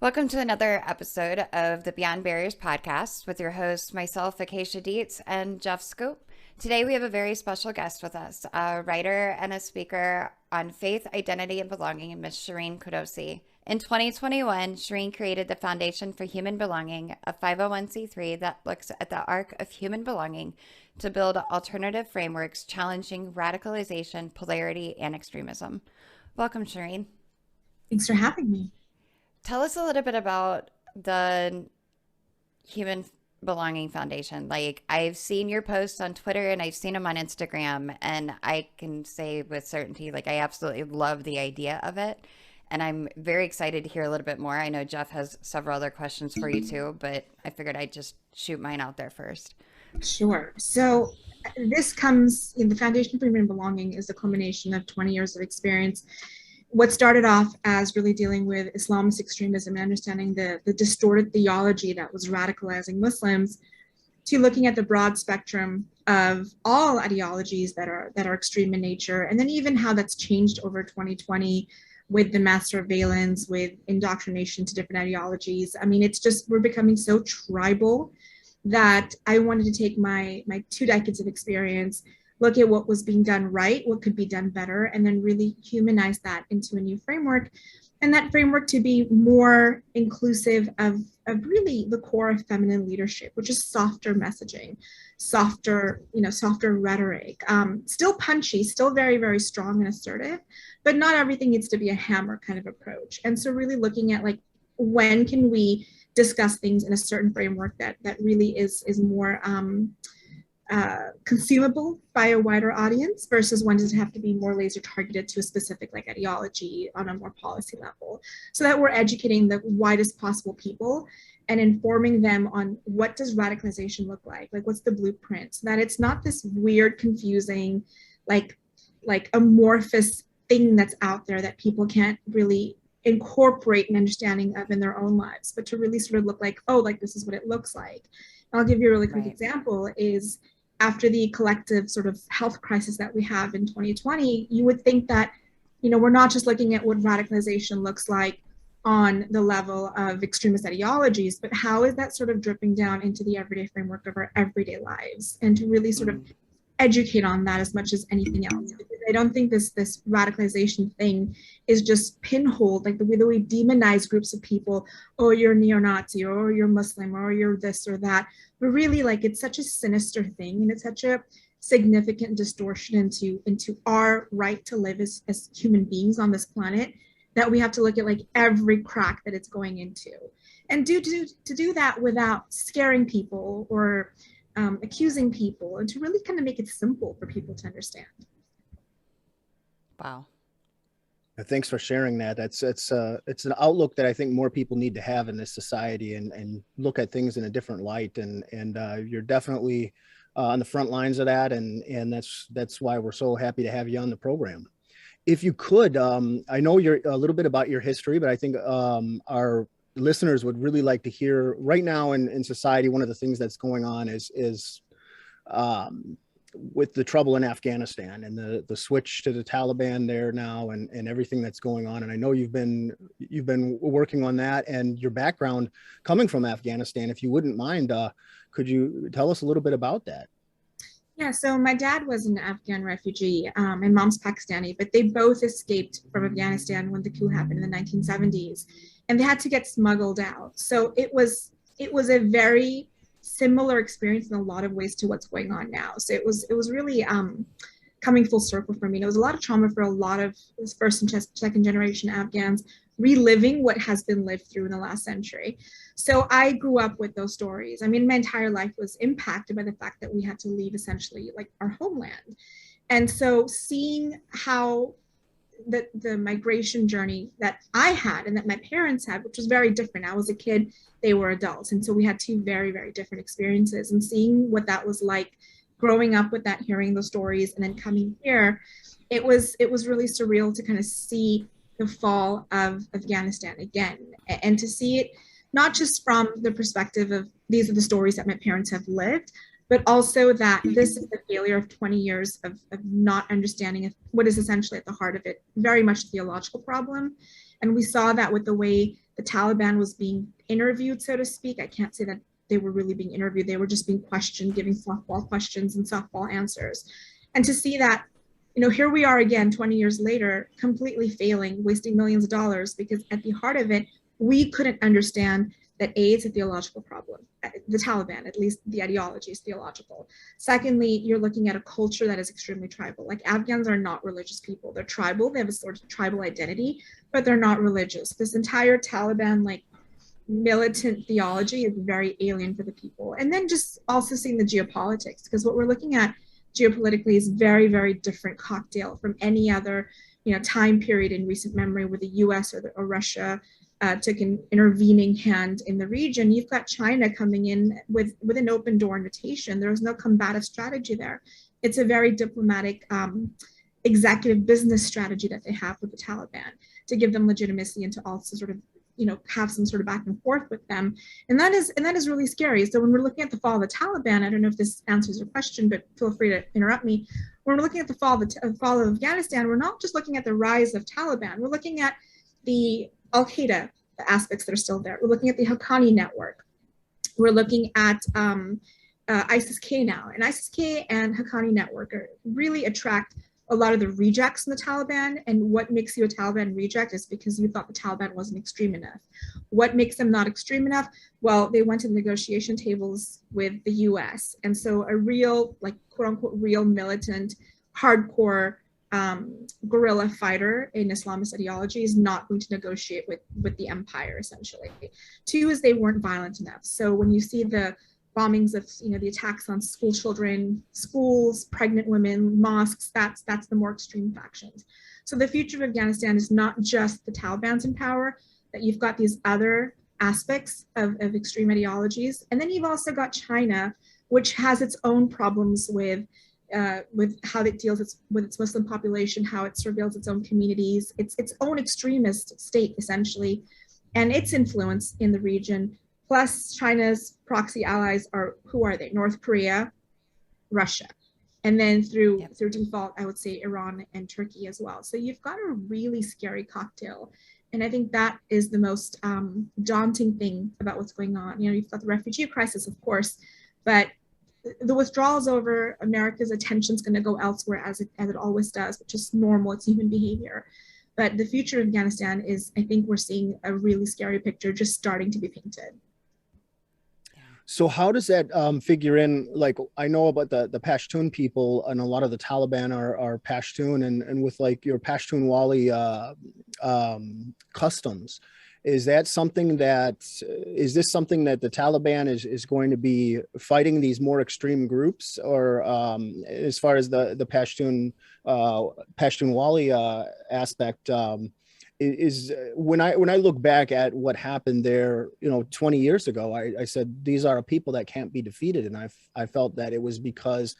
Welcome to another episode of the Beyond Barriers podcast with your host, myself, Acacia Dietz, and Jeff Schoep. Today, we have a very special guest with us, a writer and a speaker on faith, identity, and belonging, Ms. Shireen Qudosi. In 2021, Shireen created the Foundation for Human Belonging, a 501c3 that looks at the arc of human belonging to build alternative frameworks challenging radicalization, polarity, and extremism. Welcome, Shireen. Thanks for having me. Tell us a little bit about the Human Belonging Foundation. Like, I've seen your posts on Twitter and I've seen them on Instagram, and I can say with certainty, like, I absolutely love the idea of it. And I'm very excited to hear a little bit more. I know Jeff has several other questions for you too, but I figured I'd just shoot mine out there first. Sure. So this comes in the Foundation for Human Belonging is the culmination of 20 years of experience. What started off as really dealing with Islamist extremism and understanding the distorted theology that was radicalizing Muslims, to looking at the broad spectrum of all ideologies that are extreme in nature, and then even how that's changed over 2020 with the mass surveillance, with indoctrination to different ideologies. I mean, it's just, we're becoming so tribal that I wanted to take my 2 decades of experience, look at what was being done right, what could be done better, and then really humanize that into a new framework. And that framework to be more inclusive of really the core of feminine leadership, which is softer messaging, softer rhetoric, still punchy, still very, very strong and assertive, but not everything needs to be a hammer kind of approach. And so really looking at, like, when can we discuss things in a certain framework that really is more consumable by a wider audience, versus when does it have to be more laser targeted to a specific, like, ideology on a more policy level, so that we're educating the widest possible people and informing them on what does radicalization look like what's the blueprint, so that it's not this weird, confusing, like amorphous thing that's out there that people can't really incorporate an understanding of in their own lives, but to really sort of look like, oh, like, this is what it looks like. I'll give you a really quick example is, after the collective sort of health crisis that we have in 2020, you would think that, we're not just looking at what radicalization looks like on the level of extremist ideologies, but how is that sort of dripping down into the everyday framework of our everyday lives, and to really sort of educate on that as much as anything else. Because I don't think this radicalization thing is just pinholed, like the way that we demonize groups of people. Oh, you're neo-Nazi, or you're Muslim, or you're this or that. But really, like, it's such a sinister thing, and it's such a significant distortion into our right to live as human beings on this planet, that we have to look at, like, every crack that it's going into, and to do that without scaring people or accusing people, and to really kind of make it simple for people to understand. Wow. Thanks for sharing that. It's an outlook that I think more people need to have in this society, and look at things in a different light. And you're definitely on the front lines of that. And that's why we're so happy to have you on the program. If you could, I know you're a little bit about your history, but I think our listeners would really like to hear right now in society. One of the things that's going on is with the trouble in Afghanistan and the switch to the Taliban there now, and everything that's going on. And I know you've been working on that, and your background coming from Afghanistan. If you wouldn't mind, could you tell us a little bit about that? Yeah, so my dad was an Afghan refugee, and mom's Pakistani, but they both escaped from Afghanistan when the coup happened in the 1970s, and they had to get smuggled out. So it was a very similar experience in a lot of ways to what's going on now. So it was really coming full circle for me. It was a lot of trauma for a lot of first and second generation Afghans, reliving what has been lived through in the last century. So I grew up with those stories. I mean, my entire life was impacted by the fact that we had to leave essentially, like, our homeland. And so seeing how the migration journey that I had and that my parents had, which was very different. I was a kid, they were adults. And so we had 2 very, very different experiences, and seeing what that was like growing up with that, hearing those stories, and then coming here, it was really surreal to kind of see the fall of Afghanistan again, and to see it not just from the perspective of these are the stories that my parents have lived, but also that this is the failure of 20 years of not understanding what is essentially at the heart of it, very much a theological problem. And we saw that with the way the Taliban was being interviewed, so to speak. I can't say that they were really being interviewed. They were just being questioned, giving softball questions and softball answers. And to see that, here we are again, 20 years later, completely failing, wasting millions of dollars, because at the heart of it, we couldn't understand that A, it's a theological problem. The Taliban, at least the ideology, is theological. Secondly, you're looking at a culture that is extremely tribal. Like, Afghans are not religious people. They're tribal. They have a sort of tribal identity, but they're not religious. This entire Taliban, like, militant theology is very alien for the people. And then just also seeing the geopolitics, because what we're looking at geopolitically is very, very different cocktail from any other time period in recent memory where the US or Russia took an intervening hand in the region. You've got China coming in with an open door invitation. There's no combative strategy there. It's a very diplomatic executive business strategy that they have with the Taliban to give them legitimacy and to also sort of have some sort of back and forth with them. And that is really scary. So when we're looking at the fall of the Taliban, I don't know if this answers your question, but feel free to interrupt me. When we're looking at the fall of Afghanistan, we're not just looking at the rise of Taliban. We're looking at the Al-Qaeda aspects that are still there. We're looking at the Haqqani network. We're looking at ISIS-K now. And ISIS-K and Haqqani network really attract a lot of the rejects in the Taliban. And what makes you a Taliban reject is because you thought the Taliban wasn't extreme enough. What makes them not extreme enough? Well, they went to the negotiation tables with the US. And so a real, like, quote unquote, real militant, hardcore guerrilla fighter in Islamist ideology is not going to negotiate with the empire, essentially. Two is they weren't violent enough. So when you see the bombings of the attacks on school children, schools, pregnant women, mosques, that's the more extreme factions. So the future of Afghanistan is not just the Taliban's in power, that you've got these other aspects of extreme ideologies. And then you've also got China, which has its own problems with how it deals with its Muslim population, how it surveils its own communities, its own extremist state, essentially, and its influence in the region. Plus, China's proxy allies who are they? North Korea, Russia. And then through default, I would say Iran and Turkey as well. So you've got a really scary cocktail. And I think that is the most daunting thing about what's going on. You've got the refugee crisis, of course, but the withdrawal's over. America's attention is going to go elsewhere, as it always does, which is normal. It's human behavior. But the future of Afghanistan is, I think we're seeing a really scary picture just starting to be painted. So how does that figure in? Like, I know about the Pashtun people, and a lot of the Taliban are Pashtun, and with like your Pashtunwali customs. Is this something that the Taliban is going to be fighting these more extreme groups, or as far as the Pashtunwali aspect, is when I look back at what happened there, 20 years ago, I said, these are people that can't be defeated. And I felt that it was because,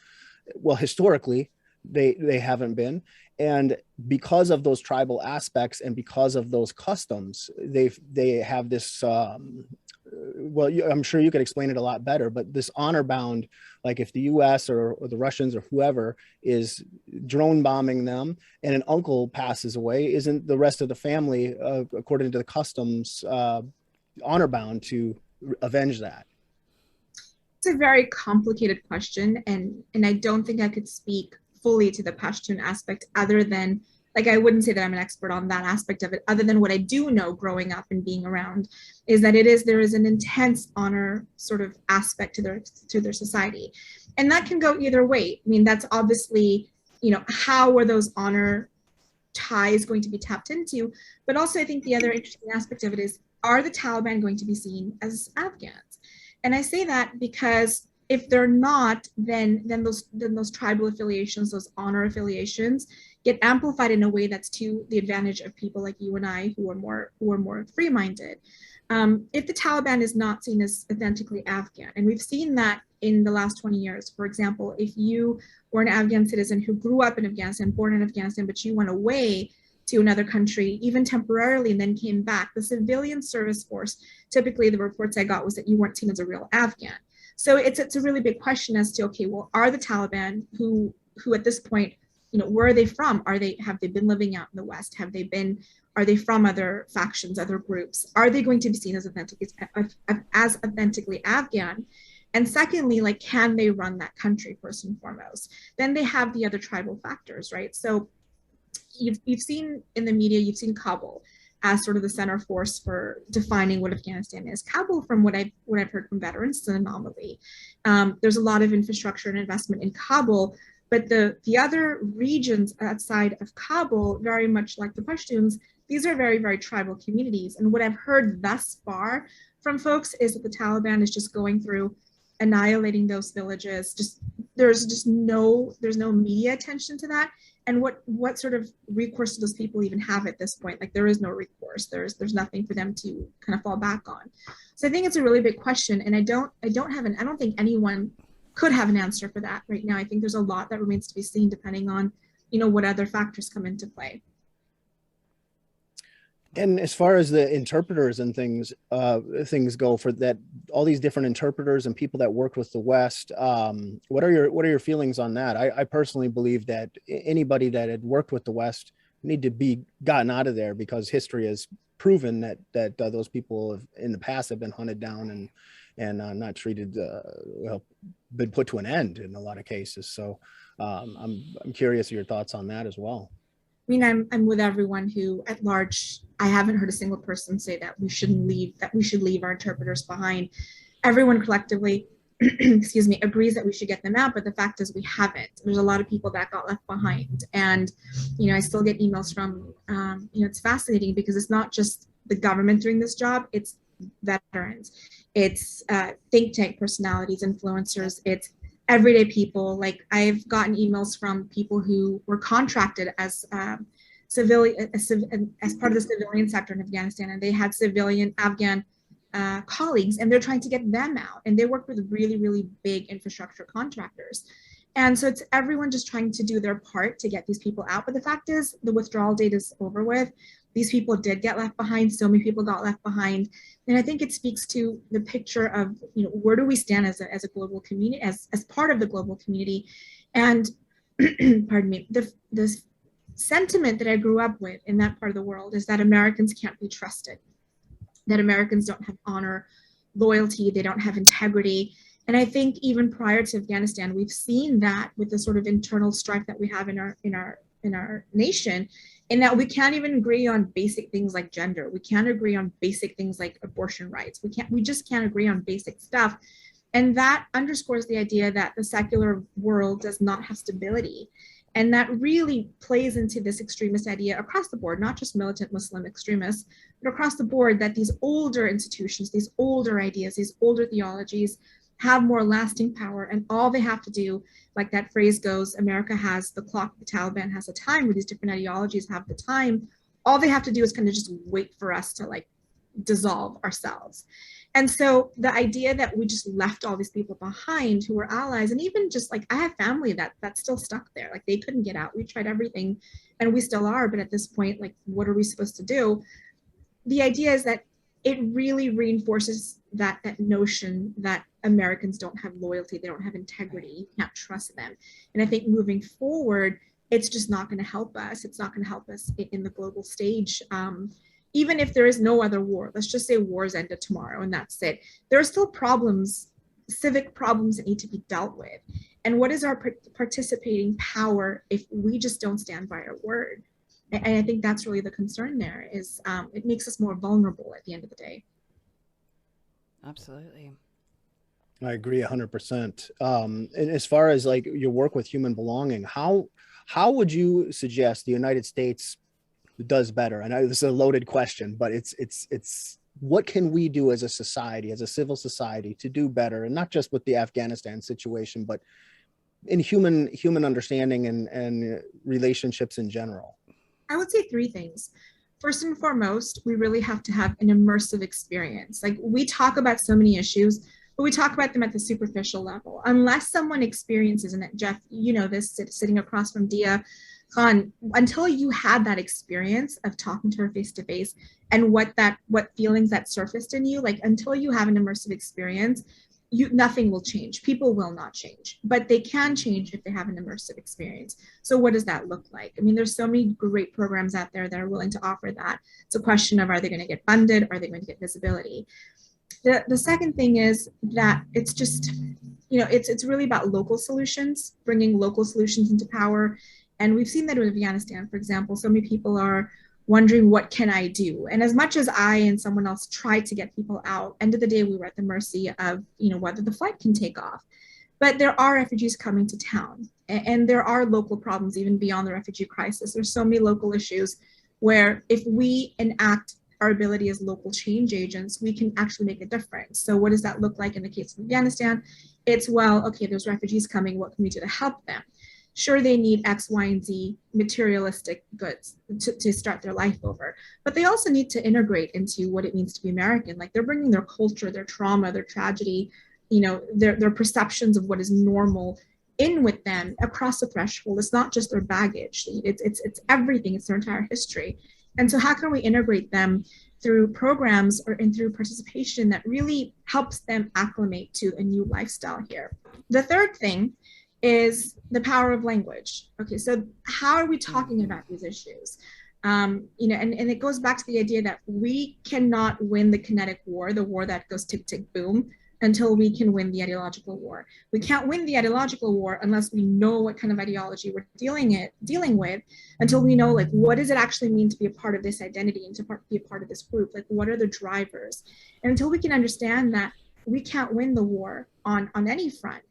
well, historically, they haven't been. And because of those tribal aspects and because of those customs, they have this, well, I'm sure you could explain it a lot better, but this honor bound, like if the US or the Russians or whoever is drone bombing them and an uncle passes away, isn't the rest of the family, according to the customs, honor bound to avenge that? It's a very complicated question, and I don't think I could speak fully to the Pashtun aspect other than, like, I wouldn't say that I'm an expert on that aspect of it, other than what I do know growing up and being around is that there is an intense honor sort of aspect to their society. And that can go either way. I mean, that's obviously, how are those honor ties going to be tapped into? But also I think the other interesting aspect of it is, are the Taliban going to be seen as Afghans? And I say that because if they're not, then those tribal affiliations, those honor affiliations, get amplified in a way that's to the advantage of people like you and I, who are more free-minded. If the Taliban is not seen as authentically Afghan, and we've seen that in the last 20 years. For example, if you were an Afghan citizen who grew up in Afghanistan, born in Afghanistan, but you went away to another country, even temporarily, and then came back, the civilian service force, typically the reports I got was that you weren't seen as a real Afghan. So it's a really big question as to, okay, well, are the Taliban who at this point, where are they from? Have they been living out in the West? Are Are they from other factions, other groups? Are they going to be seen as authentically Afghan? And secondly, like, can they run that country first and foremost? Then they have the other tribal factors, right? So you've seen in the media, you've seen Kabul as sort of the center force for defining what Afghanistan is. Kabul, from what I've heard from veterans, is an anomaly. There's a lot of infrastructure and investment in Kabul, but the other regions outside of Kabul, very much like the Pashtuns, these are very, very tribal communities. And what I've heard thus far from folks is that the Taliban is just going through annihilating those villages. There's no media attention to that. And what sort of recourse do those people even have at this point? Like, there is no recourse. There's nothing for them to kind of fall back on. So I think it's a really big question, and I don't think anyone could have an answer for that right now. I think there's a lot that remains to be seen, depending on, what other factors come into play. And as far as the interpreters and things go, for that, all these different interpreters and people that worked with the West, what are your feelings on that? I personally believe that anybody that had worked with the West need to be gotten out of there, because history has proven that those people in the past have been hunted down and not treated, been put to an end in a lot of cases. So I'm curious of your thoughts on that as well. I mean, I'm with everyone who, at large, I haven't heard a single person say that we should leave our interpreters behind. Everyone collectively, excuse me, agrees that we should get them out, but the fact is we haven't. There's a lot of people that got left behind. And, I still get emails from, it's fascinating, because it's not just the government doing this job, it's veterans, it's think tank personalities, influencers, it's everyday people. Like, I've gotten emails from people who were contracted as part of the civilian sector in Afghanistan, and they had civilian Afghan colleagues, and they're trying to get them out. And they work with really, really big infrastructure contractors. And so it's everyone just trying to do their part to get these people out. But the fact is, the withdrawal date is over with. These people did get left behind. So many people got left behind. And I think it speaks to the picture of, where do we stand as a global community, as part of the global community. And pardon me, the sentiment that I grew up with in that part of the world is that Americans can't be trusted, that Americans don't have honor, loyalty, they don't have integrity. And I think even prior to Afghanistan, we've seen that with the sort of internal strife that we have in our nation, in that we can't even agree on basic things like gender. We can't agree on basic things like abortion rights. We just can't agree on basic stuff. And that underscores the idea that the secular world does not have stability. And that really plays into this extremist idea across the board, not just militant Muslim extremists, but across the board, that these older institutions, these older ideas, these older theologies have more lasting power. And all they have to do, like that phrase goes, America has the clock, the Taliban has a time, where these different ideologies have the time. All they have to do is kind of just wait for us to dissolve ourselves. And so the idea that we just left all these people behind who were allies, and even just I have family that's still stuck there, they couldn't get out. We tried everything, and we still are, but at this point, what are we supposed to do? The idea is that it really reinforces that notion that Americans don't have loyalty, they don't have integrity, you can't trust them. And I think moving forward, it's just not going to help us. It's not going to help us in the global stage. Even if there is no other war, let's just say wars ended tomorrow and that's it. There are still problems, civic problems, that need to be dealt with. And what is our participating power if we just don't stand by our word? And I think that's really the concern there, is it makes us more vulnerable at the end of the day. Absolutely. I agree 100%. And as far as your work with human belonging, how would you suggest the United States does better? I know this is a loaded question, but it's what can we do as a society, as a civil society, to do better? And not just with the Afghanistan situation, but in human understanding and relationships in general. I would say three things. First and foremost, we really have to have an immersive experience. We talk about so many issues, but we talk about them at the superficial level. Unless someone experiences, and Jeff, this sitting across from Dia Khan, until you had that experience of talking to her face to face, and what feelings that surfaced in you, until you have an immersive experience, nothing will change. People will not change, but they can change if they have an immersive experience. So what does that look like? I mean, there's so many great programs out there that are willing to offer that. It's a question of, are they going to get funded? Are they going to get visibility? The second thing is that it's just, it's really about local solutions, bringing local solutions into power. And we've seen that with Afghanistan, for example. So many people are wondering, what can I do? And as much as I and someone else tried to get people out, end of the day, we were at the mercy of, whether the flight can take off. But there are refugees coming to town, and there are local problems even beyond the refugee crisis. There's so many local issues where if we enact our ability as local change agents, we can actually make a difference. So what does that look like in the case of Afghanistan? It's, well, okay, there's refugees coming. What can we do to help them? Sure, they need X, Y, and Z materialistic goods to start their life over, but they also need to integrate into what it means to be American. Like, they're bringing their culture, their trauma, their tragedy, their perceptions of what is normal in with them across the threshold. It's not just their baggage. It's everything. It's their entire history. And so how can we integrate them through programs and through participation that really helps them acclimate to a new lifestyle here? The third thing is the power of language. Okay, so how are we talking about these issues? And it goes back to the idea that we cannot win the kinetic war, the war that goes tick, tick, boom, until we can win the ideological war. We can't win the ideological war unless we know what kind of ideology we're dealing with, until we know, like, what does it actually mean to be a part of this identity and to be a part of this group? Like, what are the drivers? And until we can understand that, we can't win the war on any front.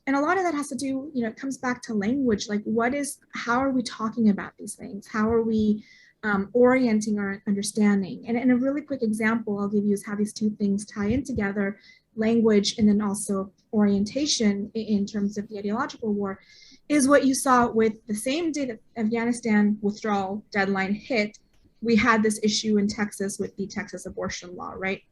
And a lot of that has to do, it comes back to language. Like, how are we talking about these things? How are we orienting our understanding? And a really quick example I'll give you is how these two things tie in together, language and then also orientation in terms of the ideological war, is what you saw with the same day that Afghanistan withdrawal deadline hit. We had this issue in Texas with the Texas abortion law, right?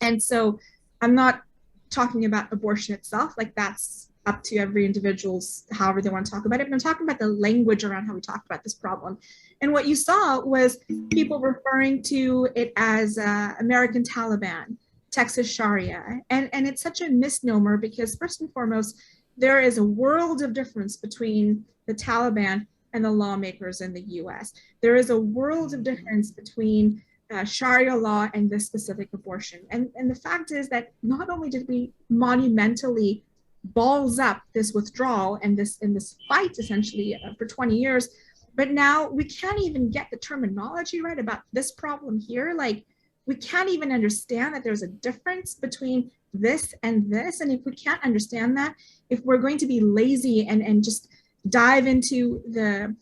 And so I'm not talking about abortion itself, like that's up to every individual's however they want to talk about it, but I'm talking about the language around how we talk about this problem. And what you saw was people referring to it as American Taliban, Texas Sharia, and it's such a misnomer, because first and foremost, there is a world of difference between the Taliban and the lawmakers in the US. There is a world of difference between Sharia law and this specific abortion. And the fact is that not only did we monumentally balls up this withdrawal and this fight essentially for 20 years, but now we can't even get the terminology right about this problem here. Like, we can't even understand that there's a difference between this and this. And if we can't understand that, if we're going to be lazy and just dive into the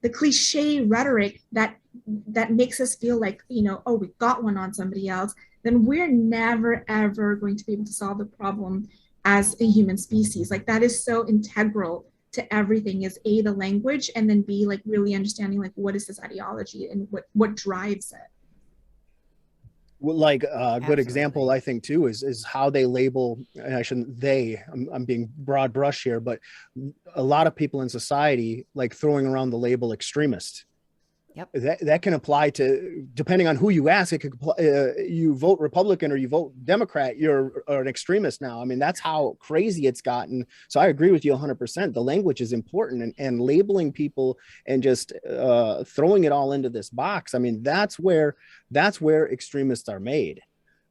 cliche rhetoric that makes us feel like, oh, we got one on somebody else, then we're never, ever going to be able to solve the problem as a human species. Like, that is so integral to everything, is A, the language, and then B, like really understanding, like, what is this ideology and what drives it. Well, like a good example, I think, too, is how they label, and I'm being broad brush here, but a lot of people in society like throwing around the label extremist. Yep. That can apply to, depending on who you ask, it could apply, you vote Republican or you vote Democrat, you're an extremist now. I mean, that's how crazy it's gotten. So I agree with you 100%. The language is important, and labeling people and just throwing it all into this box. I mean, that's where extremists are made.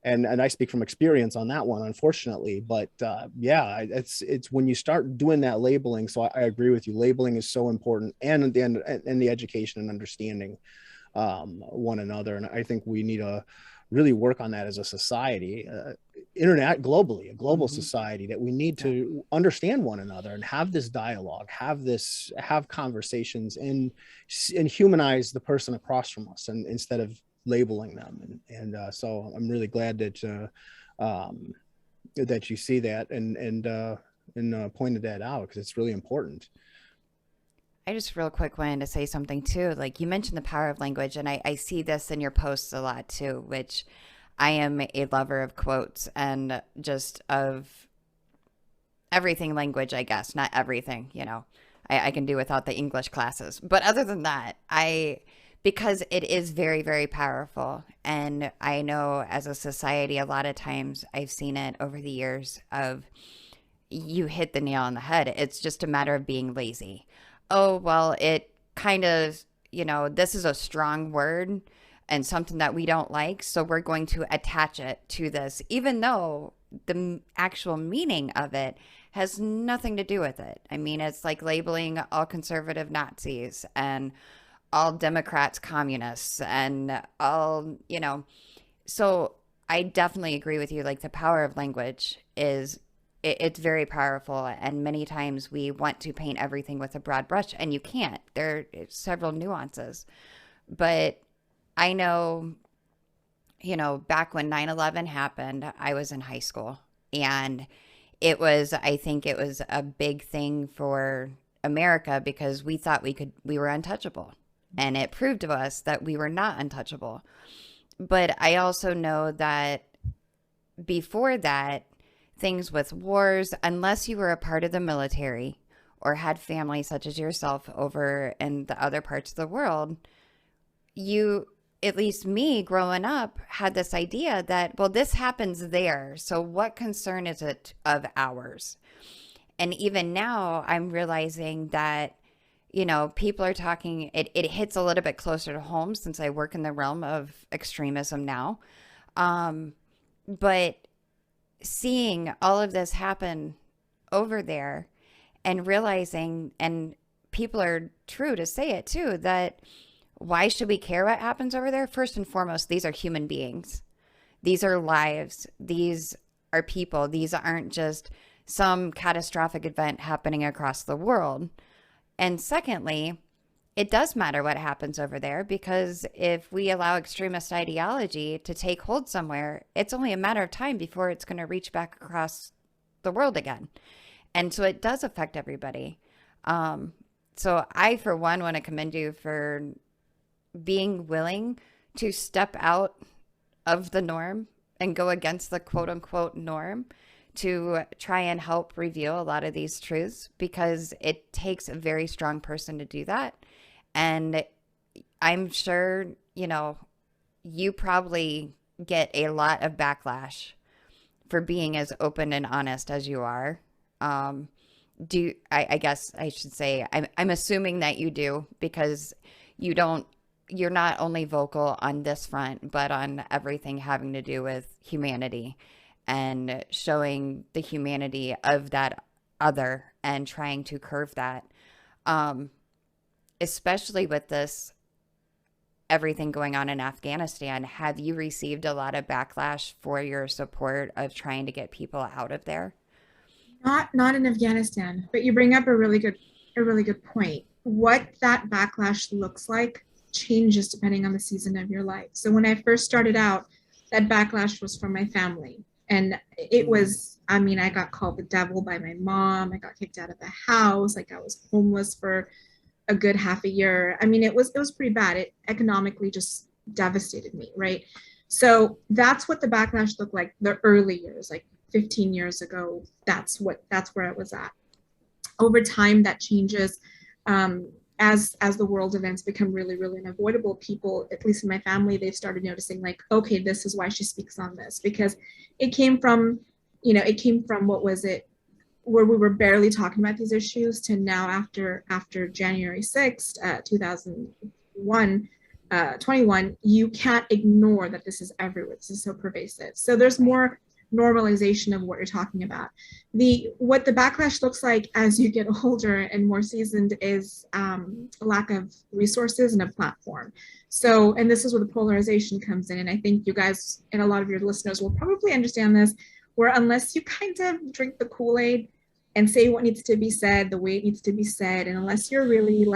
And I speak from experience on that one, unfortunately. But yeah, it's when you start doing that labeling. So I agree with you. Labeling is so important, and at the end, and the education and understanding one another. And I think we need to really work on that as a society, globally, a global society, that we need to understand one another and have this dialogue, have conversations, and humanize the person across from us, and instead of labeling them. And so I'm really glad that that you see that and pointed that out, because it's really important. I just real quick wanted to say something too. Like, you mentioned the power of language, and I see this in your posts a lot too, which I am a lover of quotes and just of everything language, I guess. Not everything, I can do without the English classes. But other than that, because it is very, very powerful. And I know as a society, a lot of times I've seen it over the years of, you hit the nail on the head. It's just a matter of being lazy. Oh, well, it kind of, this is a strong word and something that we don't like, so we're going to attach it to this, even though the actual meaning of it has nothing to do with it. I mean, it's like labeling all conservative Nazis and all Democrats communists and all, So I definitely agree with you. Like, the power of language is, it's very powerful. And many times we want to paint everything with a broad brush, and you can't. There are several nuances. But I know, back when 9/11 happened, I was in high school, and I think it was a big thing for America because we thought we were untouchable. And it proved to us that we were not untouchable. But I also know that before that, things with wars, unless you were a part of the military or had family such as yourself over in the other parts of the world, you, at least me growing up, had this idea that, well, this happens there, so what concern is it of ours? And even now, I'm realizing that, people are talking, it hits a little bit closer to home since I work in the realm of extremism now. But seeing all of this happen over there and realizing, and people are true to say it too, that why should we care what happens over there? First and foremost, these are human beings. These are lives. These are people. These aren't just some catastrophic event happening across the world. And secondly, it does matter what happens over there, because if we allow extremist ideology to take hold somewhere, it's only a matter of time before it's going to reach back across the world again. And so it does affect everybody. So I, for one, want to commend you for being willing to step out of the norm and go against the quote unquote norm to try and help reveal a lot of these truths, because it takes a very strong person to do that. And I'm sure, you probably get a lot of backlash for being as open and honest as you are. I guess I should say, I'm assuming that you do, because you're not only vocal on this front, but on everything having to do with humanity and showing the humanity of that other and trying to curve that. Especially with this, everything going on in Afghanistan, have you received a lot of backlash for your support of trying to get people out of there? Not in Afghanistan, but you bring up a really good point. What that backlash looks like changes depending on the season of your life. So when I first started out, that backlash was from my family. And it was, I got called the devil by my mom. I got kicked out of the house. Like, I was homeless for a good half a year. It was pretty bad. It economically just devastated me, right? So that's what the backlash looked like the early years, like 15 years ago. That's where I was at. Over time, that changes. As the world events become really, really unavoidable, people, at least in my family, they've started noticing, like, okay, this is why she speaks on this, because it came from, what was it, where we were barely talking about these issues, to now after January 6th, 2021, you can't ignore that this is everywhere. This is so pervasive. So there's more normalization of what you're talking about. What the backlash looks like as you get older and more seasoned is a lack of resources and a platform. So, and this is where the polarization comes in. And I think you guys and a lot of your listeners will probably understand this, where unless you kind of drink the Kool-Aid and say what needs to be said the way it needs to be said, and unless you're really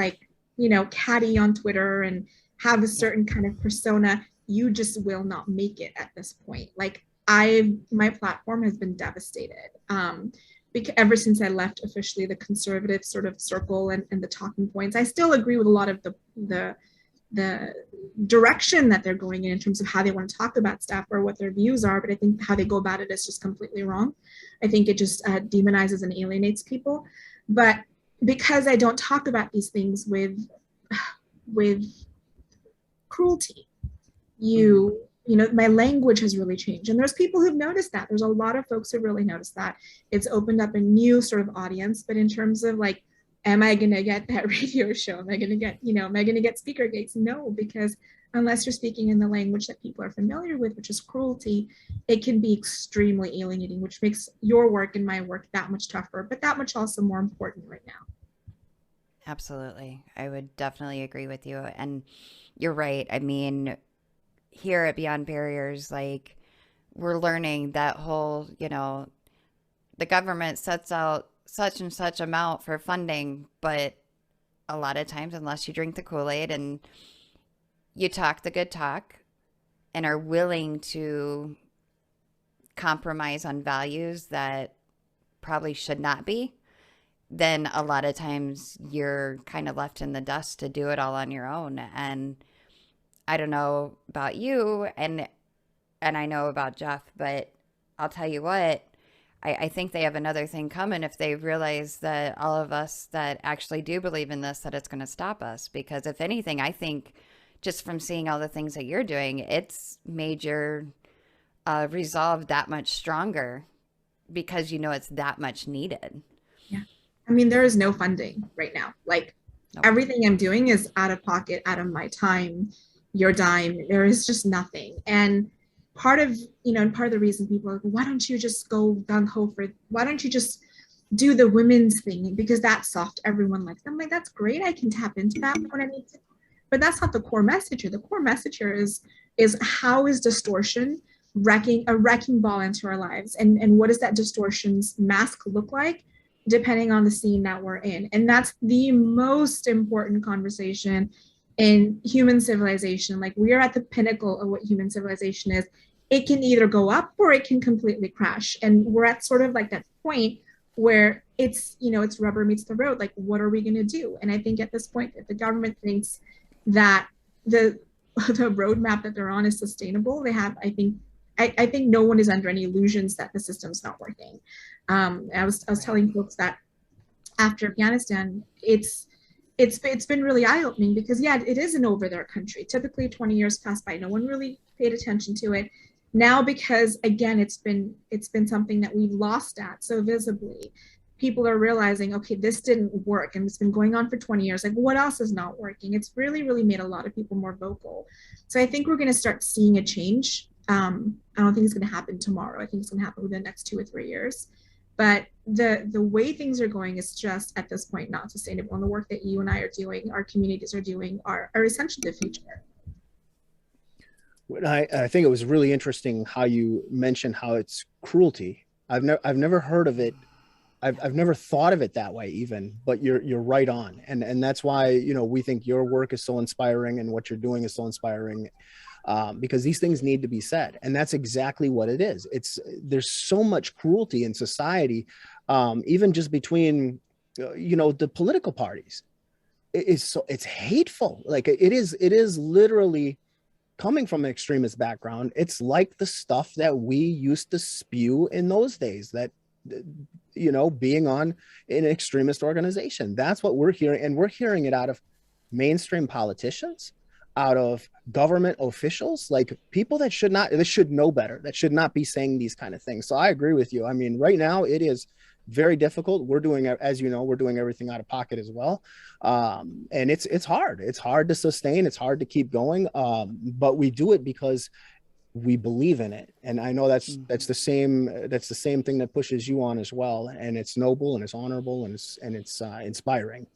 catty on Twitter and have a certain kind of persona, you just will not make it at this point. My platform has been devastated because ever since I left officially the conservative sort of circle and the talking points. I still agree with a lot of the direction that they're going in terms of how they want to talk about stuff or what their views are, but I think how they go about it is just completely wrong. I think it just demonizes and alienates people. But because I don't talk about these things with cruelty. You know, my language has really changed. And there's people who've noticed that. There's a lot of folks who really noticed that. It's opened up a new sort of audience. But in terms of like, am I going to get that radio show? Am I going to get, you know, am I going to get speaker gigs? No, because unless you're speaking in the language that people are familiar with, which is cruelty, it can be extremely alienating, which makes your work and my work that much tougher, but that much also more important right now. Absolutely. I would definitely agree with you. And you're right. I mean, here at Beyond Barriers, like, we're learning that whole, you know, the government sets out such and such amount for funding, but a lot of times, unless you drink the Kool-Aid and you talk the good talk and are willing to compromise on values that probably should not be, then a lot of times you're kind of left in the dust to do it all on your own. And I don't know about you, and I know about Jeff, but I'll tell you what, I think they have another thing coming if they realize that all of us that actually do believe in this, that it's going to stop us. Because if anything, I think just from seeing all the things that you're doing, it's made your resolve that much stronger, because you know it's that much needed. Yeah. I mean, there is no funding right now. Like, everything I'm doing is out of pocket, out of my time, your dime. There is just nothing. And part of, you know, and part of the reason people are like, why don't you just go gung-ho for, why don't you just do the women's thing? Because that's soft, everyone likes them. I'm like, that's great, I can tap into that when I need to. But that's not the core message here. The core message here is how is distortion wrecking ball into our lives? And what does that distortion's mask look like, depending on the scene that we're in? And that's the most important conversation in human civilization. Like, we are at the pinnacle of what human civilization is. It can either go up or it can completely crash. And we're at sort of like that point where it's, you know, it's rubber meets the road. Like, what are we going to do? And I think at this point, if the government thinks that the roadmap that they're on is sustainable, they have, I think no one is under any illusions that the system's not working. I was telling folks that after Afghanistan, it's been really eye-opening, because yeah, it is an over there country. Typically 20 years passed by, no one really paid attention to it. Now, because again, it's been something that we've lost at so visibly, people are realizing, okay, this didn't work, and it's been going on for 20 years. Like, what else is not working? It's really, really made a lot of people more vocal. So I think we're going to start seeing a change. I don't think it's going to happen tomorrow. I think it's going to happen within the next 2 or 3 years. But the way things are going is just at this point not sustainable. And the work that you and I are doing, our communities are doing, are essentially the future. I think it was really interesting how you mentioned how it's cruelty. I've never heard of it. I've never thought of it that way even, but you're right on. And that's why, you know, we think your work is so inspiring and what you're doing is so inspiring, because these things need to be said. And that's exactly what it is. There's so much cruelty in society, even just between, you know, the political parties. It's hateful. Like, it is literally coming from an extremist background. It's like the stuff that we used to spew in those days, that, you know, being on an extremist organization. That's what we're hearing. And we're hearing it out of mainstream politicians, out of government officials, like people that should know better, that should not be saying these kind of things. So I agree with you. I mean, right now it is very difficult. We're doing, as you know, we're doing everything out of pocket as well. And it's hard. It's hard to sustain. It's hard to keep going. But we do it because we believe in it. And I know that's the same thing that pushes you on as well. And it's noble and it's honorable and it's inspiring.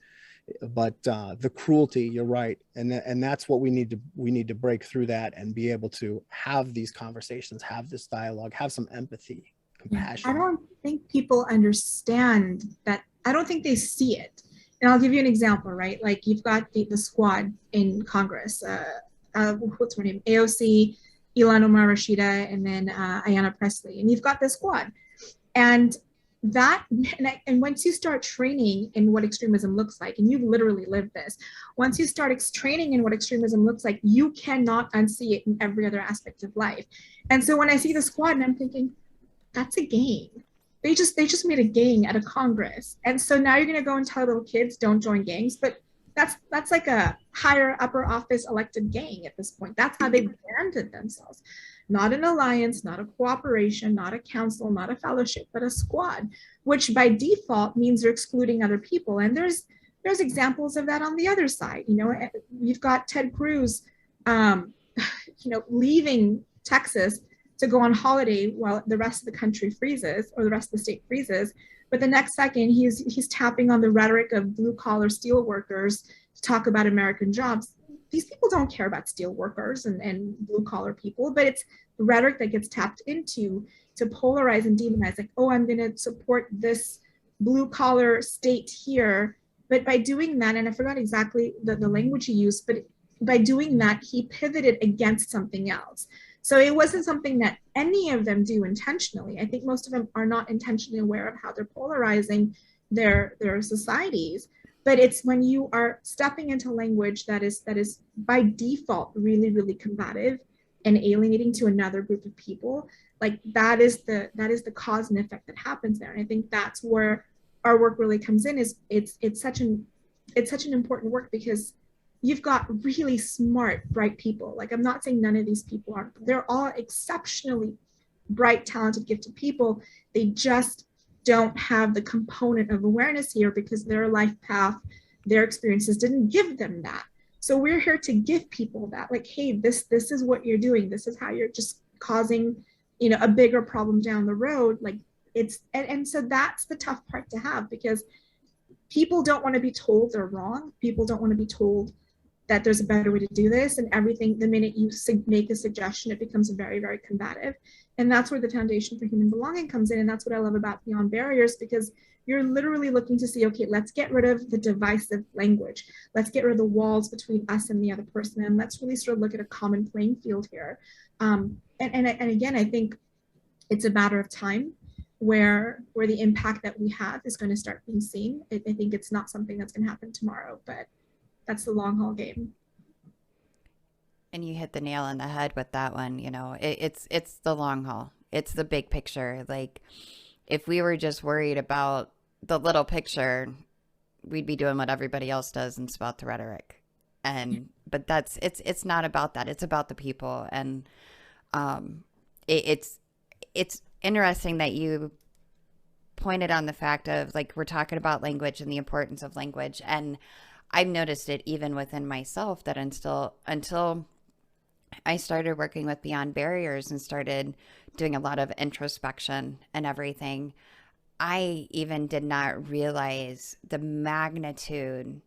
But the cruelty, you're right. And that's what we need to break through that and be able to have these conversations, have this dialogue, have some empathy, compassion. I don't think people understand that. I don't think they see it. And I'll give you an example, right? Like, you've got the squad in Congress, what's her name? AOC, Ilhan Omar Rashida, and then Ayanna Pressley. And you've got this squad. And once you start training in what extremism looks like, and you've literally lived this, once you start training in what extremism looks like, you cannot unsee it in every other aspect of life. And so when I see the squad, and I'm thinking, that's a gang. They just made a gang out of Congress. And so now you're going to go and tell little kids, don't join gangs. But that's like a higher upper office elected gang at this point. That's how they branded themselves. Not an alliance, not a cooperation, not a council, not a fellowship, but a squad, which by default means they're excluding other people. And there's examples of that on the other side. You know, you've got Ted Cruz, leaving Texas to go on holiday while the rest of the country freezes, or the rest of the state freezes. But the next second, he's tapping on the rhetoric of blue collar steel workers to talk about American jobs. These people don't care about steel workers and blue collar people, but it's the rhetoric that gets tapped into to polarize and demonize. Like, oh, I'm going to support this blue collar state here. But by doing that, and I forgot exactly the language he used, but by doing that, he pivoted against something else. So it wasn't something that any of them do intentionally. I think most of them are not intentionally aware of how they're polarizing their societies. But it's when you are stepping into language that is by default really, really combative and alienating to another group of people, like that is the cause and effect that happens there. And I think that's where our work really comes in. Is it's such an important work, because you've got really smart, bright people. Like, I'm not saying none of these people aren't. They're all exceptionally bright, talented, gifted people. They just don't have the component of awareness here because their life path, their experiences didn't give them that. So we're here to give people that, like, hey, this is what you're doing. This is how you're just causing, a bigger problem down the road. Like, and so that's the tough part to have, because people don't want to be told they're wrong. People don't want to be told that there's a better way to do this, and everything, the minute you make a suggestion, it becomes very, very combative. And that's where the Foundation for Human Belonging comes in. And that's what I love about Beyond Barriers, because you're literally looking to see, okay, let's get rid of the divisive language. Let's get rid of the walls between us and the other person. And let's really sort of look at a common playing field here. And again, I think it's a matter of time where the impact that we have is going to start being seen. I think it's not something that's going to happen tomorrow, but that's the long haul game. And you hit the nail on the head with that one. It's the long haul. It's the big picture. Like, if we were just worried about the little picture, we'd be doing what everybody else does and spout the rhetoric. But it's not about that. It's about the people. And it's interesting that you pointed on the fact of, like, we're talking about language and the importance of language. And I've noticed it even within myself, that until I started working with Beyond Barriers and started doing a lot of introspection and everything, I even did not realize the magnitude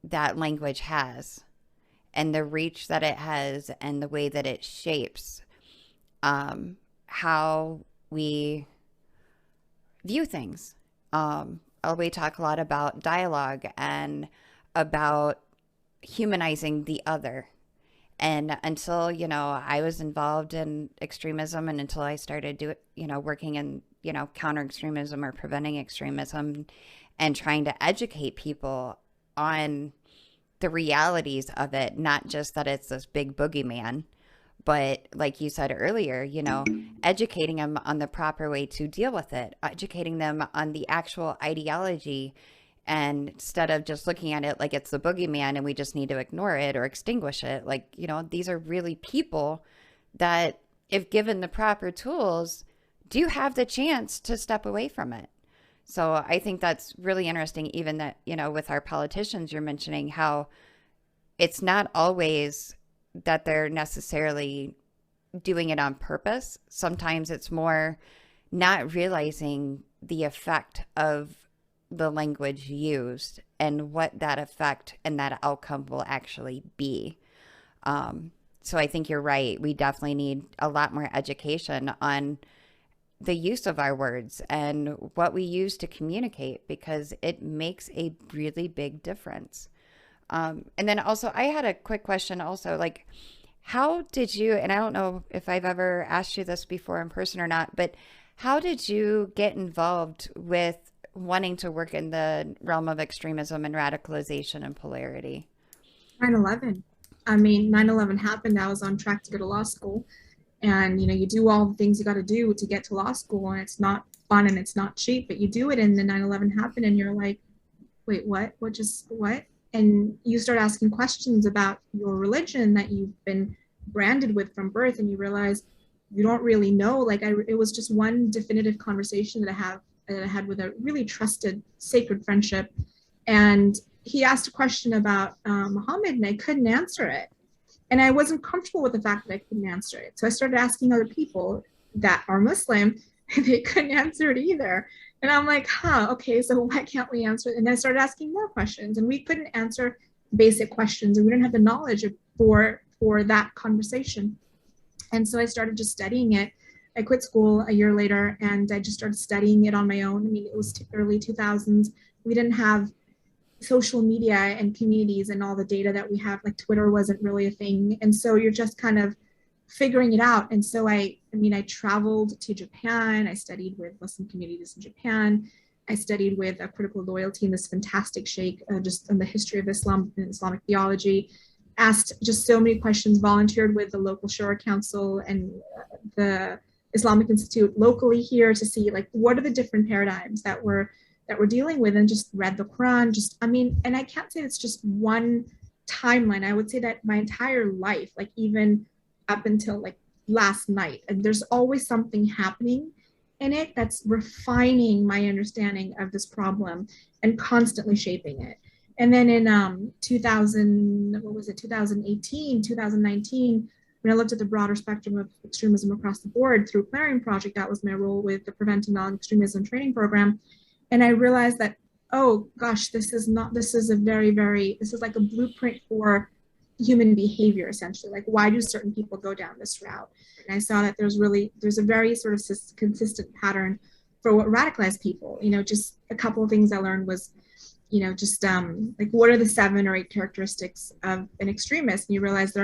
that language has and the reach that it has and the way that it shapes how we view things. We talk a lot about dialogue and about humanizing the other. And until, I was involved in extremism, and until I started working in, counter-extremism or preventing extremism and trying to educate people on the realities of it, not just that it's this big boogeyman, but like you said earlier, educating them on the proper way to deal with it, educating them on the actual ideology, and instead of just looking at it like it's the boogeyman and we just need to ignore it or extinguish it. Like, these are really people that, if given the proper tools, do have the chance to step away from it. So I think that's really interesting, even that, with our politicians, you're mentioning how it's not always that they're necessarily doing it on purpose. Sometimes it's more not realizing the effect of the language used and what that effect and that outcome will actually be. So I think you're right. We definitely need a lot more education on the use of our words and what we use to communicate, because it makes a really big difference. And then also, I had a quick question also, like, how did you, and I don't know if I've ever asked you this before in person or not, but how did you get involved with wanting to work in the realm of extremism and radicalization and polarity? 9/11. I mean, 9/11 happened. I was on track to go to law school. And, you do all the things you got to do to get to law school. And it's not fun and it's not cheap, but you do it. And then 9/11 happened and you're like, wait, what? What? and you start asking questions about your religion that you've been branded with from birth, and you realize you don't really know. Like it was just one definitive conversation that I had with a really trusted, sacred friendship, and he asked a question about Muhammad, and I couldn't answer it, and I wasn't comfortable with the fact that I couldn't answer it. So I started asking other people that are Muslim, and they couldn't answer it either. And I'm like, okay, so why can't we answer it? And I started asking more questions, and we couldn't answer basic questions, and we didn't have the knowledge for that conversation. And so I started just studying it. I quit school a year later, and I just started studying it on my own. I mean, it was early 2000s. We didn't have social media and communities and all the data that we have. Like Twitter wasn't really a thing. And so you're just kind of figuring it out. And so I traveled to Japan. I studied with Muslim communities in Japan. I studied with a critical loyalty in this fantastic sheikh, just on the history of Islam and Islamic theology. Asked just so many questions, volunteered with the local Shura Council and the Islamic Institute locally here to see like what are the different paradigms that we're dealing with, and just read the Quran. And I can't say it's just one timeline. I would say that my entire life, like even up until like last night, and there's always something happening in it that's refining my understanding of this problem and constantly shaping it. And then in 2018, 2019, when I looked at the broader spectrum of extremism across the board through Clarion Project, that was my role with the Preventing Non-Extremism training program. And I realized that, oh gosh, this is like a blueprint for human behavior, essentially. Like, why do certain people go down this route? And I saw that there's a very sort of consistent pattern for what radicalized people. Just a couple of things I learned was, like what are the 7 or 8 characteristics of an extremist? And you realize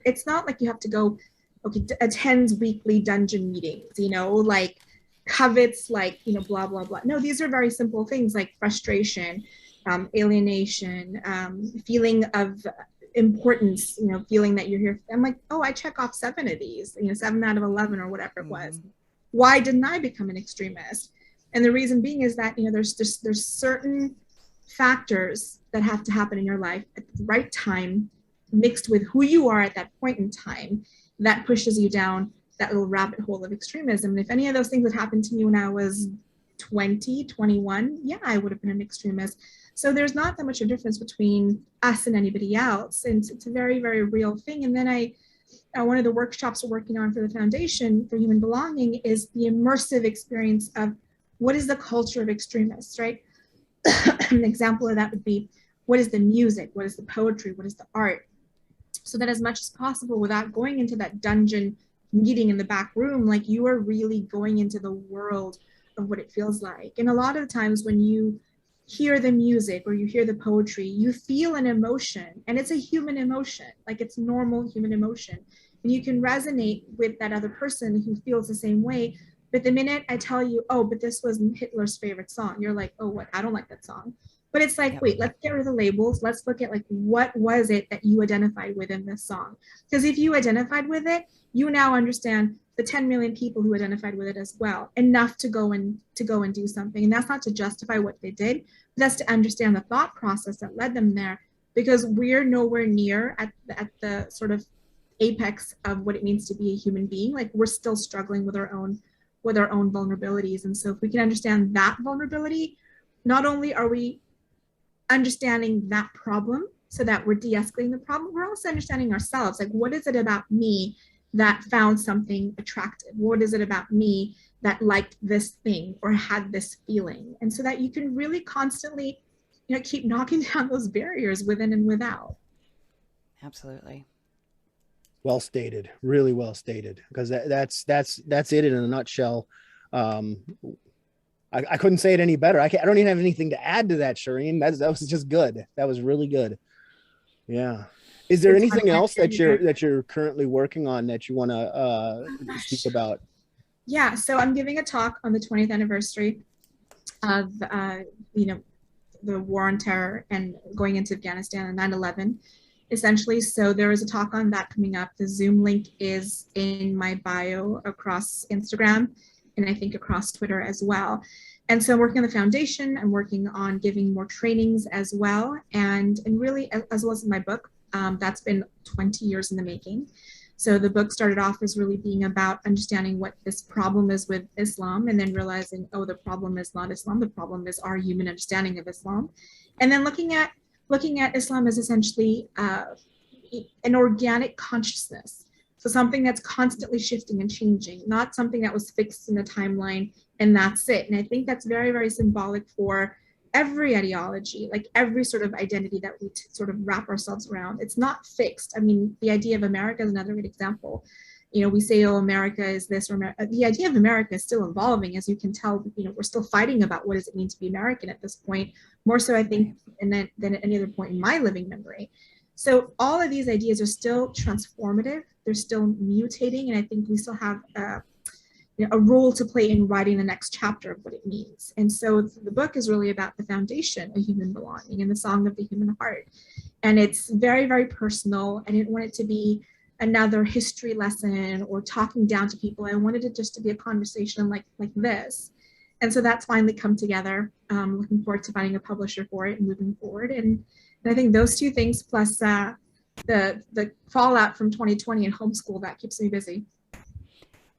it's not like you have to go, attends weekly dungeon meetings, like covets, like, blah, blah, blah. No, these are very simple things like frustration, alienation, feeling of importance, feeling that you're here. I'm like, oh, I check off 7 of these, 7 out of 11 or whatever it was. Why didn't I become an extremist? And the reason being is that, there's certain factors that have to happen in your life at the right time, mixed with who you are at that point in time, that pushes you down that little rabbit hole of extremism. And if any of those things had happened to me when I was 20, 21, yeah, I would have been an extremist. So there's not that much of a difference between us and anybody else. And it's a very, very real thing. And then one of the workshops we're working on for the Foundation for Human Belonging is the immersive experience of what is the culture of extremists, right? An example of that would be, what is the music? What is the poetry? What is the art? So that as much as possible, without going into that dungeon meeting in the back room, like you are really going into the world of what it feels like. And a lot of times when you hear the music or you hear the poetry, you feel an emotion, and it's a human emotion, like it's normal human emotion. And you can resonate with that other person who feels the same way. But the minute I tell you, oh, but this was Hitler's favorite song, you're like, oh, what? I don't like that song. But it's like, wait, let's get rid of the labels. Let's look at like, what was it that you identified with in this song? Because if you identified with it, you now understand the 10 million people who identified with it as well, enough to go and do something. And that's not to justify what they did, but that's to understand the thought process that led them there, because we're nowhere near at the sort of apex of what it means to be a human being. Like we're still struggling with our own vulnerabilities. And so if we can understand that vulnerability, not only are we understanding that problem so that we're de-escalating the problem, we're also understanding ourselves. Like, what is it about me that found something attractive? What is it about me that liked this thing or had this feeling? And so that you can really constantly, keep knocking down those barriers within and without. Absolutely. Well stated, really well stated, because that's it in a nutshell. I couldn't say it any better. I don't even have anything to add to that, Shireen. That was just good. That was really good. Yeah. Is there anything else that you're currently working on that you want to speak about? Yeah. So I'm giving a talk on the 20th anniversary of the war on terror and going into Afghanistan and 9/11. Essentially, so there is a talk on that coming up. The Zoom link is in my bio across Instagram, and I think across Twitter as well. And so I'm working on the foundation. I'm working on giving more trainings as well. And really, as well as my book, that's been 20 years in the making. So the book started off as really being about understanding what this problem is with Islam, and then realizing, oh, the problem is not Islam. The problem is our human understanding of Islam. And then looking at Islam as essentially an organic consciousness. So something that's constantly shifting and changing, not something that was fixed in a timeline and that's it. And I think that's very, very symbolic for every ideology, like every sort of identity that we sort of wrap ourselves around. It's not fixed. I mean, the idea of America is another great example. You know, we say, oh, America is this, or the idea of America is still evolving. As you can tell, you know, we're still fighting about what does it mean to be American at this point, more so I think than at any other point in my living memory. So all of these ideas are still transformative. They're still mutating. And I think we still have a role to play in writing the next chapter of what it means. And so the book is really about the foundation of human belonging and the song of the human heart. And it's very, very personal. I didn't want it to be another history lesson or talking down to people. I wanted it just to be a conversation like this. And so that's finally come together. Looking forward to finding a publisher for it and moving forward. And I think those two things plus the fallout from 2020 and homeschool, that keeps me busy.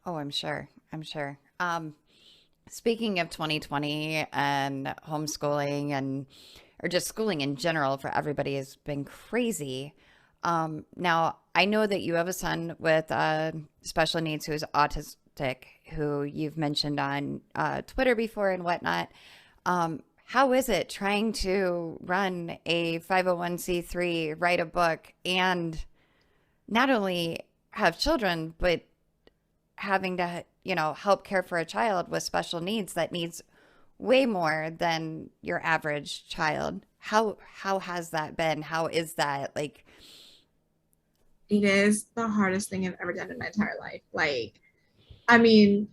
Oh, I'm sure. Speaking of 2020 and homeschooling or just schooling in general for everybody has been crazy. Now, I know that you have a son with special needs who is autistic, who you've mentioned on Twitter before and whatnot. How is it trying to run a 501c3, write a book, and not only have children, but having to, you know, help care for a child with special needs that needs way more than your average child? How has that been? How is that? Like, it is the hardest thing I've ever done in my entire life. Like, I mean,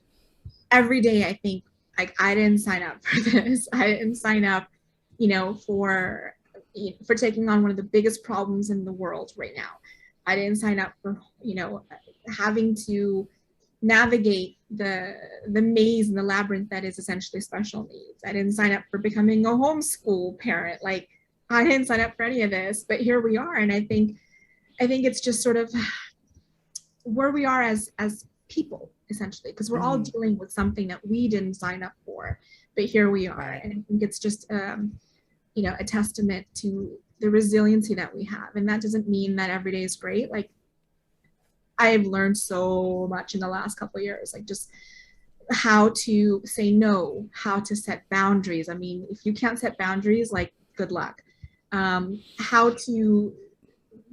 every day I think, like, I didn't sign up for this. I didn't sign up, you know, for taking on one of the biggest problems in the world right now. I didn't sign up for, you know, having to navigate the maze and the labyrinth that is essentially special needs. I didn't sign up for becoming a homeschool parent. Like, I didn't sign up for any of this, but here we are. And I think it's just sort of where we are as people, essentially, because we're all dealing with something that we didn't sign up for, but here we are. And I think it's just, you know, a testament to the resiliency that we have. And that doesn't mean that every day is great. Like, I've learned so much in the last couple of years, like just how to say no, how to set boundaries. I mean, if you can't set boundaries, like, good luck. How to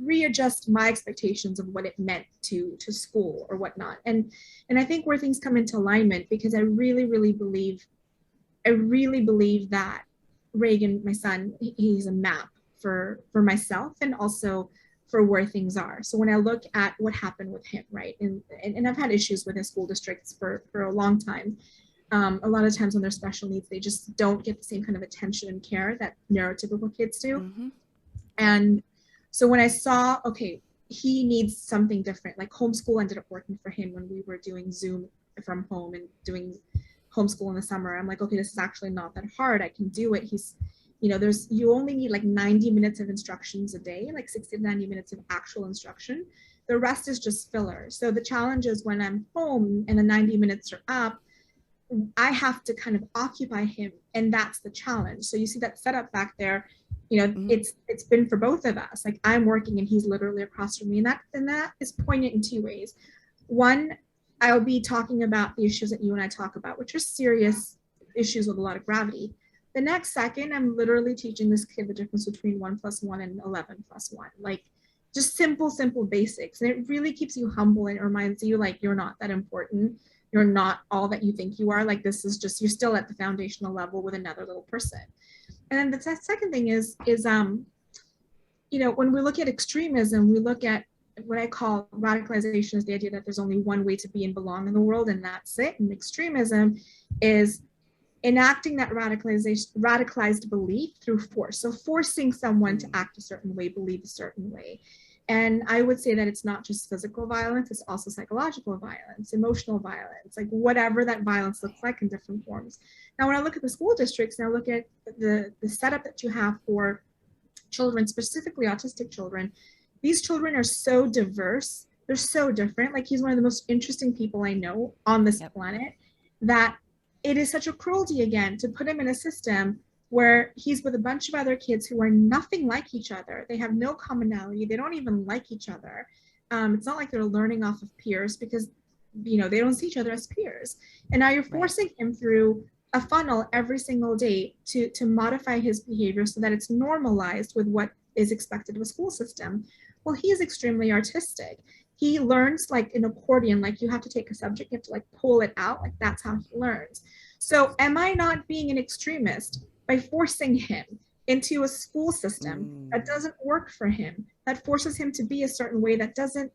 readjust my expectations of what it meant to school or whatnot. And I think where things come into alignment, because I really, really believe that Reagan, my son, he's a map for myself and also for where things are. So when I look at what happened with him, right, and I've had issues with his school districts for a long time. A lot of times when they're special needs, they just don't get the same kind of attention and care that neurotypical kids do. Mm-hmm. And so when I saw, okay, he needs something different, like homeschool ended up working for him when we were doing Zoom from home and doing homeschool in the summer. I'm like, okay, this is actually not that hard. I can do it. He's, you know, you only need like 90 minutes of instructions a day, like 60 to 90 minutes of actual instruction. The rest is just filler. So the challenge is when I'm home and the 90 minutes are up, I have to kind of occupy him. And that's the challenge. So you see that setup back there, you know, mm-hmm. it's been for both of us. Like, I'm working and he's literally across from me. And that is poignant in two ways. One, I'll be talking about the issues that you and I talk about, which are serious issues with a lot of gravity. The next second, I'm literally teaching this kid the difference between 1 + 1 and 11 + 1. Like, just simple basics. And it really keeps you humble and it reminds you, like, you're not that important. You're not all that you think you are. Like, this is just, you're still at the foundational level with another little person. And then the second thing is, you know, when we look at extremism, we look at what I call radicalization is the idea that there's only one way to be and belong in the world, and that's it. And extremism is enacting that radicalized belief through force. So forcing someone to act a certain way, believe a certain way. And I would say that it's not just physical violence, it's also psychological violence, emotional violence, like whatever that violence looks like in different forms. Now, when I look at the school districts, and I look at the setup that you have for children, specifically autistic children, these children are so diverse. They're so different. Like, he's one of the most interesting people I know on this planet, that it is such a cruelty, again, to put him in a system where he's with a bunch of other kids who are nothing like each other. They have no commonality. They don't even like each other. It's not like they're learning off of peers, because, you know, they don't see each other as peers. And now you're forcing him through a funnel every single day to modify his behavior so that it's normalized with what is expected of a school system. Well, he is extremely artistic. He learns like an accordion, like you have to take a subject, you have to like pull it out, like that's how he learns. So am I not being an extremist by forcing him into a school system that doesn't work for him, that forces him to be a certain way that doesn't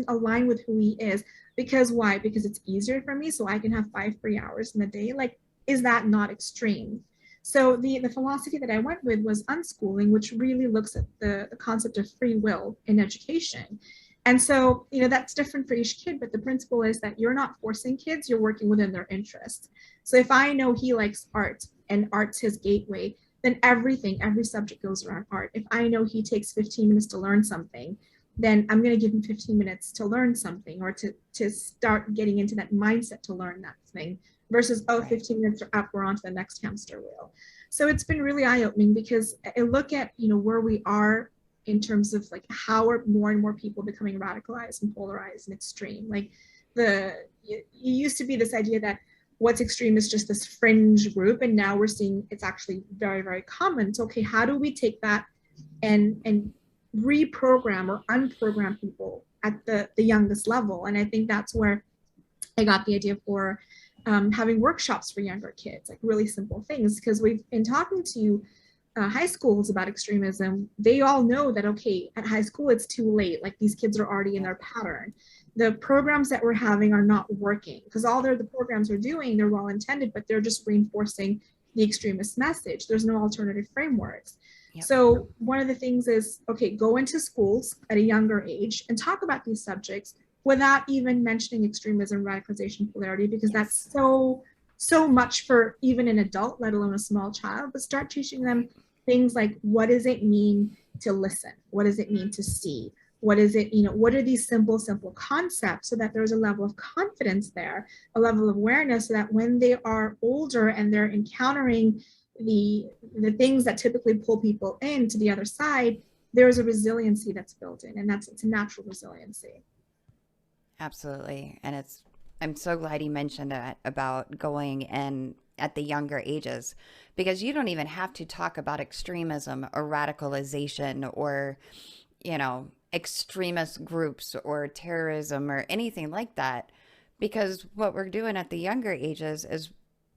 align with who he is? Because why? Because it's easier for me, so I can have 5 free hours in the day. Like, is that not extreme? So the philosophy that I went with was unschooling, which really looks at the concept of free will in education. And so, you know, that's different for each kid, but the principle is that you're not forcing kids, you're working within their interests. So if I know he likes art and art's his gateway, then every subject goes around art. If I know he takes 15 minutes to learn something, then I'm going to give him 15 minutes to learn something, or to start getting into that mindset to learn that thing, versus, 15 minutes are up, we're on to the next hamster wheel. So it's been really eye-opening, because I look at, you know, where we are in terms of like how are more and more people becoming radicalized and polarized and extreme. Like, it used to be this idea that what's extreme is just this fringe group, and now we're seeing it's actually very, very common. So, okay, how do we take that and reprogram or unprogram people at the youngest level? And I think that's where I got the idea for having workshops for younger kids, like really simple things, because we've been talking to high schools about extremism. They all know that, okay, at high school it's too late, like these kids are already in their pattern. The programs that we're having are not working, because all the programs are doing, they're well intended, but they're just reinforcing the extremist message. There's no alternative frameworks. So one of the things is, okay, go into schools at a younger age and talk about these subjects without even mentioning extremism, radicalization, polarity, because that's so much for even an adult, let alone a small child. But start teaching them things like, what does it mean to listen? What does it mean to see? What is it, you know, what are these simple concepts, so that there's a level of confidence there, a level of awareness, so that when they are older and they're encountering the things that typically pull people into the other side, there's a resiliency that's built in, and it's a natural resiliency. Absolutely. And I'm so glad you mentioned that about going in at the younger ages, because you don't even have to talk about extremism or radicalization or, you know, extremist groups or terrorism or anything like that, because what we're doing at the younger ages is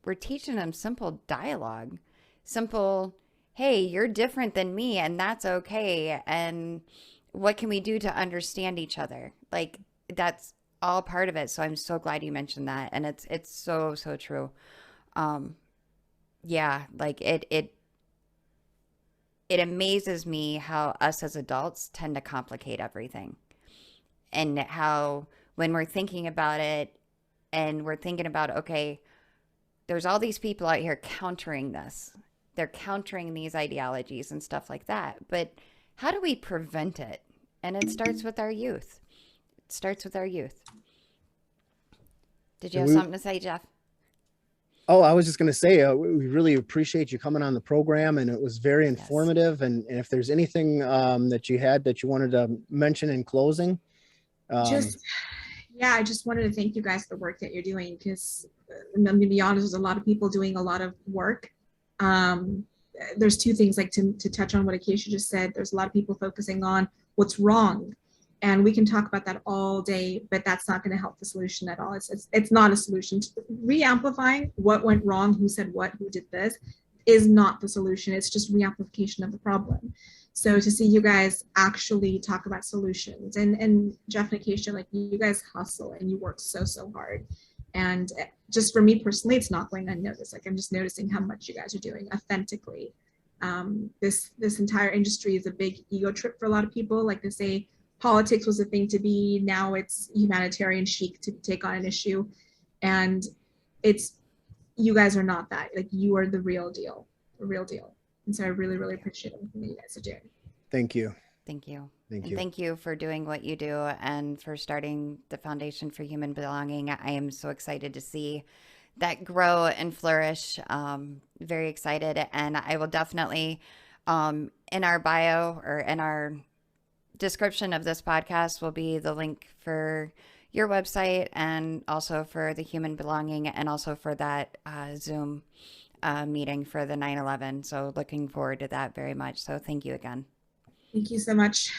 we're teaching them simple dialogue, simple, hey, you're different than me and that's okay, and what can we do to understand each other? Like, that's all part of it. So I'm so glad you mentioned that, and it's so true. Yeah, like it amazes me how us as adults tend to complicate everything, and how when we're thinking about it and we're thinking about, okay, there's all these people out here countering this, they're countering these ideologies and stuff like that, but how do we prevent it? And it starts with our youth. It starts with our youth. Did you have something to say, Jeff? Oh, I was just going to say, we really appreciate you coming on the program, and it was very informative. Yes. And if there's anything that you wanted to mention in closing. I just wanted to thank you guys for the work that you're doing, because I'm going to be honest, there's a lot of people doing a lot of work. There's two things, like to touch on what Acacia just said. There's a lot of people focusing on what's wrong, and we can talk about that all day, but that's not going to help the solution at all. It's not a solution. Re-amplifying what went wrong, who said what, who did this, is not the solution. It's just re-amplification of the problem. So to see you guys actually talk about solutions, and Jeff and Acacia, like, you guys hustle and you work so hard. And just for me personally, it's not going unnoticed. Like I'm just noticing how much you guys are doing authentically. This entire industry is a big ego trip for a lot of people. Like they say, politics was a thing to be. Now it's humanitarian chic to take on an issue, and it's you guys are not that. Like you are the real deal, the real deal. And so I really, really appreciate everything that you guys are doing. Thank you. Thank you. Thank And you. thank you for doing what you do and for starting the Foundation for Human Belonging. I am so excited to see that grow and flourish. Very excited. And I will definitely, in our bio or in our description of this podcast, will be the link for your website and also for the Human Belonging and also for that Zoom meeting for the 9/11. So looking forward to that very much. So thank you again. Thank you so much.